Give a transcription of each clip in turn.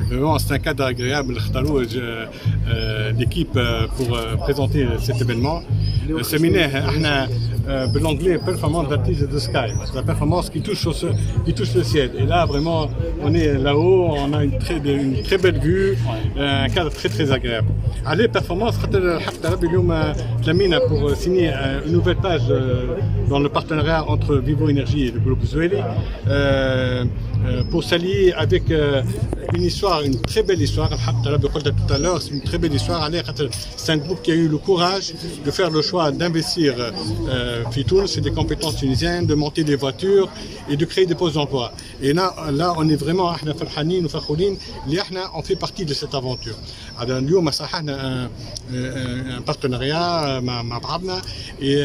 Vraiment, c'est un cadre agréable d'équipe pour présenter cet événement. Séminaire, l'anglais performance vertige de sky, la performance qui touche le ciel. Et là, vraiment, on est là-haut, on a une très belle vue, un cadre très agréable. Allez, performance, pour signer une nouvelle page dans le partenariat entre Vivo Énergie et le groupe Zueli, pour s'allier avec une histoire, une très belle histoire. Tout à l'heure, c'est une très belle histoire. C'est un groupe qui a eu le courage de faire le choix d'investir Fitoun, c'est des compétences tunisiennes, de monter des voitures et de créer des postes d'emploi. Et là, on est vraiment on fait partie de cette aventure. اليوم صححنا un partenariat مع بعضنا et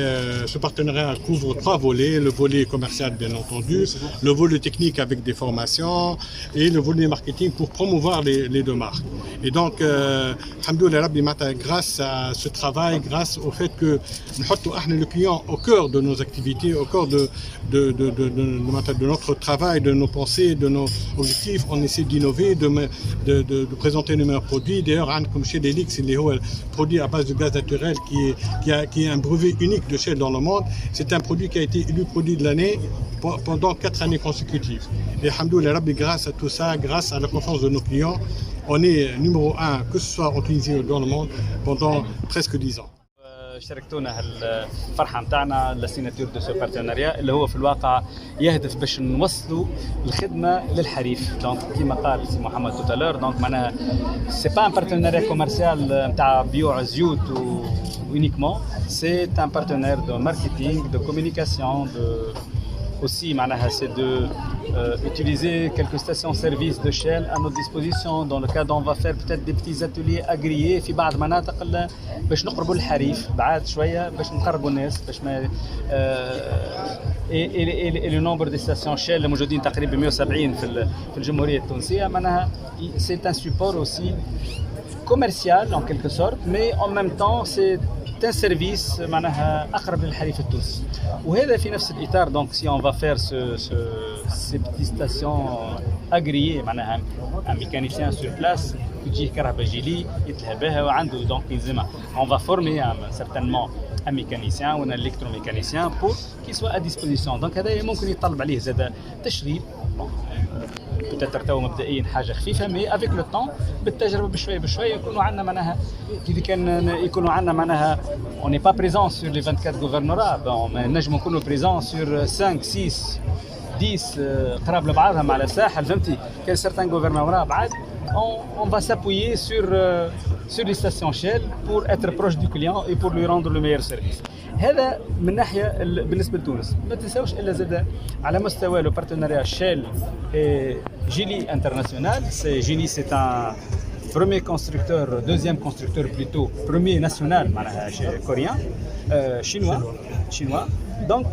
ce partenariat couvre 3 volets, le volet commercial bien entendu, le volet technique avec des formations et le volet marketing pour promouvoir les deux marques. Et donc grâce à ce travail, grâce au fait que nous mettons le client au cœur de nos activités, au cœur de notre travail, de nos pensées, de nos objectifs, on essaie d'innover, de présenter les meilleurs produits. D'ailleurs, comme chez Delix, c'est le produit à base de gaz naturel qui est un brevet unique de Shell dans le monde. C'est un produit qui a été élu produit de l'année pendant 4 années consécutives. Et alhamdoulilah, grâce à tout ça, grâce à la confiance de nos clients, on est numéro 1, que ce soit en Tunisie ou dans le monde, pendant presque 10 ans. شاركتونا هالفرحه نتاعنا للسيناتور دو سو بارتنريا اللي هو في الواقع يهدف باش نوصلوا الخدمه للحريف. دونك كيما قال سي محمد توتالور، دونك معناها سي با ان بارتنريا كوميرسيال نتاع بيوع زيوت uniquement, c'est un partenaire de marketing, de communication, aussi c'est de utiliser quelques stations-service de Shell à notre disposition. Dans le cadre, on va faire peut-être des petits ateliers agréés في بعض مناطق باش نقربوا الحريف بعاد شويه باش نقربوا الناس باش ما et le nombre de stations Shell الموجودين تقريبا 170 في الجمهوريه التونسيه. معناها c'est un support aussi commercial en quelque sorte, mais en même temps c'est un service معناها اقرب للحريف التونسي. وهذا في نفس الاطار. دونك si on va faire ces petites stations agréées معناها un mécanicien sur place يجيه كهرباء جيلي يتلهى بها وعنده دونك يلزمها. On va former certainement un mécanicien ou un électromécanicien pour qu'il soit à disposition. Donc هذا ممكن يطلب عليه زاد تشريب. peut-être تو مبدئيا حاجه خفيفه، مي افيك لو طون بالتجربه بشويه يكونوا عندنا معناها كيف كان يكونوا عندنا معناها اون ني با بريزون سور لي 24 غوفرنورا، بون نجموا نكونوا بريزون سور 5 6 10 قراب لبعضهم على الساحل. فهمتي كان سيرتان غوفرنورا بعد on va s'appuyer sur les stations Shell pour être proche du client et pour lui rendre le meilleur service. هذا من ناحيه بالنسبه لتونس. ما تنساوش الا زاد على مستوى لو بارتناريا شيل جيلي انترناسيونال. جيلي سي ان premier constructeur, deuxième constructeur plutôt, premier national coréen, chinois. Donc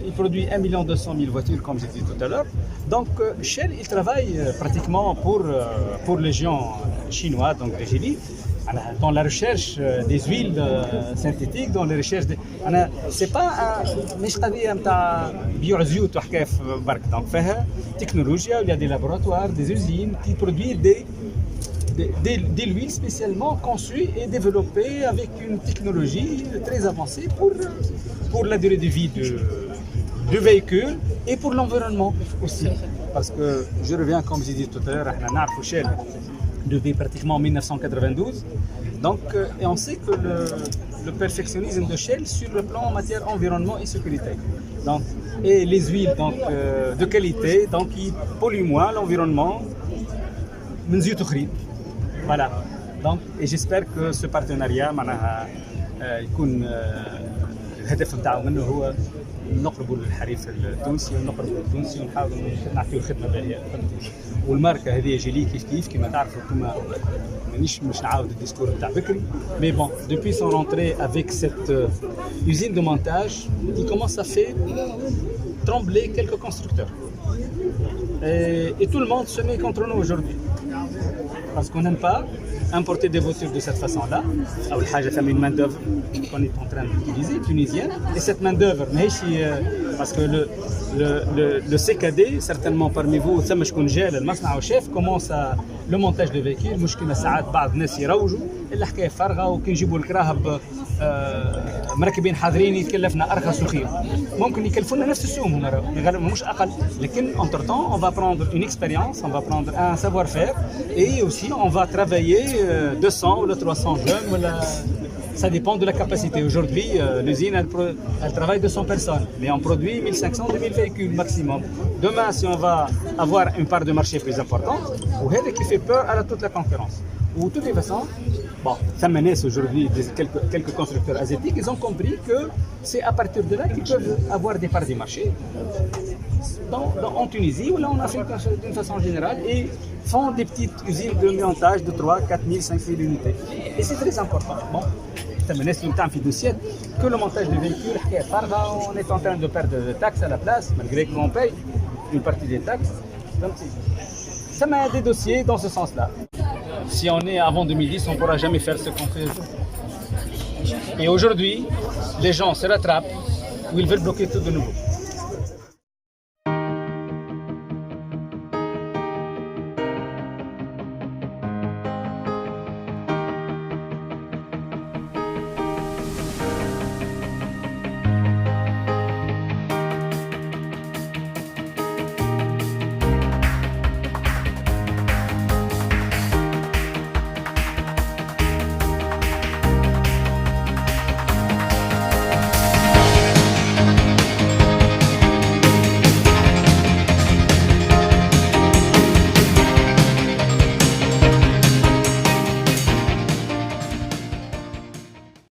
il produit 1 200 000 voitures comme j'ai dit tout à l'heure. Donc Shell il travaille pratiquement pour les géants chinois, donc les Geely, dans la recherche des huiles synthétiques, dans les recherches c'est pas مش قضيه نتاع بيوع زيوت وحكايه برك. دونك فيها تكنولوجيا، il y a des laboratoires, des usines qui produisent des huiles spécialement conçues et développées avec une technologie très avancée pour la durée de vie du véhicule et pour l'environnement aussi. Parce que je reviens comme j'ai dit tout à l'heure, احنا نعرفوا Shell depuis pratiquement 1992. Donc et on sait que le perfectionnisme de Shell sur le plan en matière environnement et sécurité. Donc et les huiles donc de qualité, donc qui polluent moins l'environnement من زيوت أخرين. Voilà. Donc et j'espère que ce partenariat معناها يكون الهدف نتاعو منه هو نقربوا للحريف التونسي ونقربوا للتونسي ونحاولوا نعطيو خدمه باهيه. والماركه هذه جيلي كيف كما تعرفوا انتم مانيش مش نعاود الديسكور نتاع بكري. Mais bon, depuis son rentrée avec cette usine de montage, il commence à faire trembler quelques constructeurs. Et tout le monde se met contre nous aujourd'hui. Parce qu'on n'aime pas importer des voitures de cette façon-là. Une main-d'œuvre qu'on est en train d'utiliser, tunisienne. Et cette main-d'œuvre, parce que le CKD, certainement parmi vous, chef commence le montage de véhicules. مشكلة ساعات بعض الناس يروجوا الحكاية فارغة وكي نجيبوا الكراهب مركبين حاضرين يتكلفنا أرخص وخير. ممكن يكلفونا نفس السوم هم مش أقل. لكن entre temps on va prendre une expérience, on va prendre un savoir-faire et aussi on va travailler 200 ou 300 jeunes. Ça dépend de la capacité. Aujourd'hui, l'usine, elle travaille 200 personnes, mais on produit 1500-2000 véhicules maximum. Demain, si on va avoir une part de marché plus importante, c'est qui fait peur à toute la concurrence. Ou de toutes les façons, bon, ça menace aujourd'hui quelques constructeurs asiatiques, ils ont compris que c'est à partir de là qu'ils peuvent avoir des parts du marché en Tunisie ou là en Afrique d'une façon générale et font des petites usines de montage de 3, 4 000, 5 000 unités. Et c'est très important. Bon, que le montage de véhicules, on est en train de perdre des taxes à la place, malgré qu'on paye une partie des taxes. Donc, ça m'a des dossiers dans ce sens-là. Si on est avant 2010, on ne pourra jamais faire ce qu'on fait aujourd'hui. Et aujourd'hui, les gens se rattrapent ou ils veulent bloquer tout de nouveau.